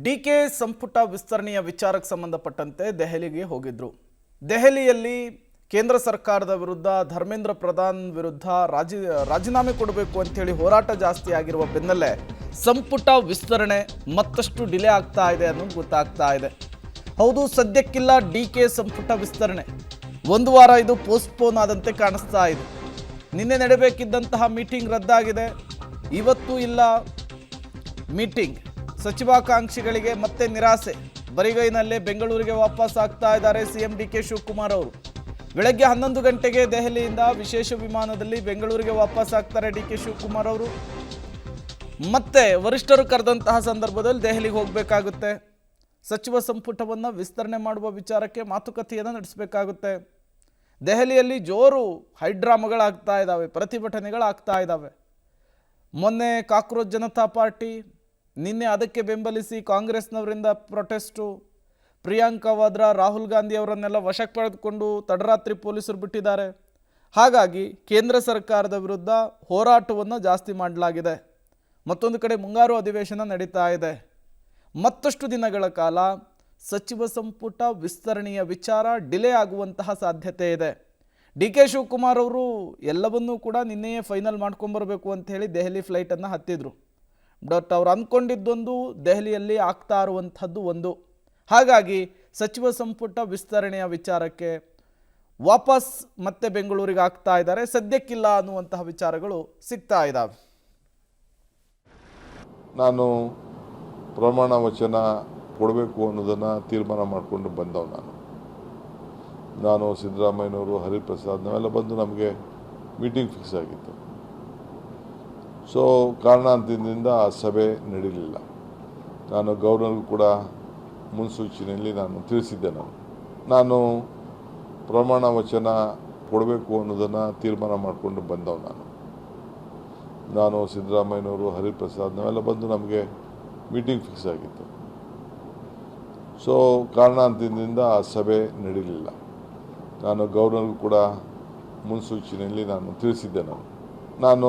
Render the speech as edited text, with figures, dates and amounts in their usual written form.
DK ಸಂಪುಟ ವಿಸ್ತರಣೆಯ ವಿಚಾರಕ್ಕೆ ಸಂಬಂಧಪಟ್ಟಂತೆ ದೆಹಲಿಗೆ ಹೋಗಿದ್ರು. ದೆಹಲಿಯಲ್ಲಿ ಕೇಂದ್ರ ಸರ್ಕಾರದ ವಿರುದ್ಧ ಧರ್ಮೇಂದ್ರ ಪ್ರಧಾನ್ ವಿರುದ್ಧ ರಾಜೀನಾಮೆ ಕೊಡಬೇಕು ಅಂತೇಳಿ ಹೋರಾಟ ಜಾಸ್ತಿ ಆಗಿರುವ ಬೆನ್ನಲ್ಲೇ ಸಂಪುಟ ವಿಸ್ತರಣೆ ಮತ್ತಷ್ಟು ಡಿಲೇ ಆಗ್ತಾ ಇದೆ ಅನ್ನೋದು ಗೊತ್ತಾಗ್ತಾ ಇದೆ. ಹೌದು, ಸದ್ಯಕ್ಕಿಲ್ಲ ಡಿಕೆ ಸಂಪುಟ ವಿಸ್ತರಣೆ. ಒಂದು ವಾರ ಇದು ಪೋಸ್ಟ್ಪೋನ್ ಆದಂತೆ ಕಾಣಿಸ್ತಾ ಇದೆ. ನಿನ್ನೆ ನಡೆಯಬೇಕಿದ್ದಂತಹ ಮೀಟಿಂಗ್ ರದ್ದಾಗಿದೆ. ಇವತ್ತು ಇಲ್ಲ ಮೀಟಿಂಗ್. ಸಚಿವಾಕಾಂಕ್ಷಿಗಳಿಗೆ ಮತ್ತೆ ನಿರಾಸೆ. ಬರಿಗೈನಲ್ಲೇ ಬೆಂಗಳೂರಿಗೆ ವಾಪಸ್ ಆಗ್ತಾ ಇದ್ದಾರೆ ಸಿಎಂ ಡಿಕೆ ಶಿವಕುಮಾರ್ ಅವರು. ಬೆಳಗ್ಗೆ 11 ಗಂಟೆಗೆ ದೆಹಲಿಯಿಂದ ವಿಶೇಷ ವಿಮಾನದಲ್ಲಿ ಬೆಂಗಳೂರಿಗೆ ವಾಪಸ್ ಆಗ್ತಾರೆ ಡಿಕೆ ಶಿವಕುಮಾರ್ ಅವರು. ಮತ್ತೆ ವರಿಷ್ಠರು ಕರೆದಂತಹ ಸಂದರ್ಭದಲ್ಲಿ ದೆಹಲಿಗೆ ಹೋಗಬೇಕಾಗುತ್ತೆ. ಸಚಿವ ಸಂಪುಟವನ್ನು ವಿಸ್ತರಣೆ ಮಾಡುವ ವಿಚಾರಕ್ಕೆ ಮಾತುಕತೆಯನ್ನು ನಡೆಸಬೇಕಾಗುತ್ತೆ. ದೆಹಲಿಯಲ್ಲಿ ಜೋರು ಹೈಡ್ರಾಮಗಳಾಗ್ತಾ ಇದ್ದಾವೆ, ಪ್ರತಿಭಟನೆಗಳಾಗ್ತಾ ಇದ್ದಾವೆ. ಮೊನ್ನೆ ಕಾಕ್ರೋಚ್ ಜನತಾ ಪಾರ್ಟಿ, ನಿನ್ನೆ ಅದಕ್ಕೆ ಬೆಂಬಲಿಸಿ ಕಾಂಗ್ರೆಸ್ನವರಿಂದ ಪ್ರೊಟೆಸ್ಟು. ಪ್ರಿಯಾಂಕಾ ವಾದ್ರಾ, ರಾಹುಲ್ ಗಾಂಧಿ ಅವರನ್ನೆಲ್ಲ ವಶಕ್ಕೆ ಪಡೆದುಕೊಂಡು ತಡರಾತ್ರಿ ಪೊಲೀಸರು ಬಿಟ್ಟಿದ್ದಾರೆ. ಹಾಗಾಗಿ ಕೇಂದ್ರ ಸರ್ಕಾರದ ವಿರುದ್ಧ ಹೋರಾಟವನ್ನು ಜಾಸ್ತಿ ಮಾಡಲಾಗಿದೆ. ಮತ್ತೊಂದು ಕಡೆ ಮುಂಗಾರು ಅಧಿವೇಶನ ನಡೀತಾ ಇದೆ. ಮತ್ತಷ್ಟು ದಿನಗಳ ಕಾಲ ಸಚಿವ ಸಂಪುಟ ವಿಸ್ತರಣೆಯ ವಿಚಾರ ಡಿಲೇ ಆಗುವಂತಹ ಸಾಧ್ಯತೆ ಇದೆ. ಡಿ ಕೆ ಶಿವಕುಮಾರ್ ಅವರು ಎಲ್ಲವನ್ನೂ ಕೂಡ ನಿನ್ನೆಯೇ ಫೈನಲ್ ಮಾಡ್ಕೊಂಬರ್ಬೇಕು ಅಂತ ಹೇಳಿ ದೆಹಲಿ ಫ್ಲೈಟನ್ನು ಹತ್ತಿದ್ರು. ಬಟ್ ಅವ್ರು ಅಂದ್ಕೊಂಡಿದ್ದೊಂದು, ದೆಹಲಿಯಲ್ಲಿ ಆಗ್ತಾ ಇರುವಂಥದ್ದು ಒಂದು. ಹಾಗಾಗಿ ಸಚಿವ ಸಂಪುಟ ವಿಸ್ತರಣೆಯ ವಿಚಾರಕ್ಕೆ ವಾಪಸ್ ಮತ್ತೆ ಬೆಂಗಳೂರಿಗೆ ಆಗ್ತಾ ಇದ್ದಾರೆ. ಸದ್ಯಕ್ಕಿಲ್ಲ ಅನ್ನುವಂತಹ ವಿಚಾರಗಳು ಸಿಗ್ತಾ ಇದ್ದಾವೆ. ನಾನು ಪ್ರಮಾಣ ವಚನ ಕೊಡಬೇಕು ಅನ್ನೋದನ್ನು ತೀರ್ಮಾನ ಮಾಡಿಕೊಂಡು ಬಂದವು. ನಾನು ಸಿದ್ದರಾಮಯ್ಯನವರು, ಹರಿಪ್ರಸಾದ್ ನಾವೆಲ್ಲ ಬಂದು ನಮಗೆ ಮೀಟಿಂಗ್ ಫಿಕ್ಸ್ ಆಗಿತ್ತು. ಸೊ ಕಾರಣಾಂತರದಿಂದ ಆ ಸಭೆ ನಡೀಲಿಲ್ಲ. ನಾನು ಗವರ್ನರ್ಗೂ ಕೂಡ ಮುನ್ಸೂಚನೆಯಲ್ಲಿ ನಾನು ತಿಳಿಸಿದ್ದೆ. ನಾನು ಪ್ರಮಾಣ ವಚನ ಕೊಡಬೇಕು ಅನ್ನೋದನ್ನು ತೀರ್ಮಾನ ಮಾಡಿಕೊಂಡು ಬಂದವು. ನಾನು ಸಿದ್ದರಾಮಯ್ಯನವರು, ಹರಿಪ್ರಸಾದ್ ನಾವೆಲ್ಲ ಬಂದು ನಮಗೆ ಮೀಟಿಂಗ್ ಫಿಕ್ಸ್ ಆಗಿತ್ತು. ಸೊ ಕಾರಣಾಂತರದಿಂದ ಆ ಸಭೆ ನಡೀಲಿಲ್ಲ. ನಾನು ಗವರ್ನರ್ಗೂ ಕೂಡ ಮುನ್ಸೂಚನೆಯಲ್ಲಿ ನಾನು ತಿಳಿಸಿದ್ದೆ. ನಾನು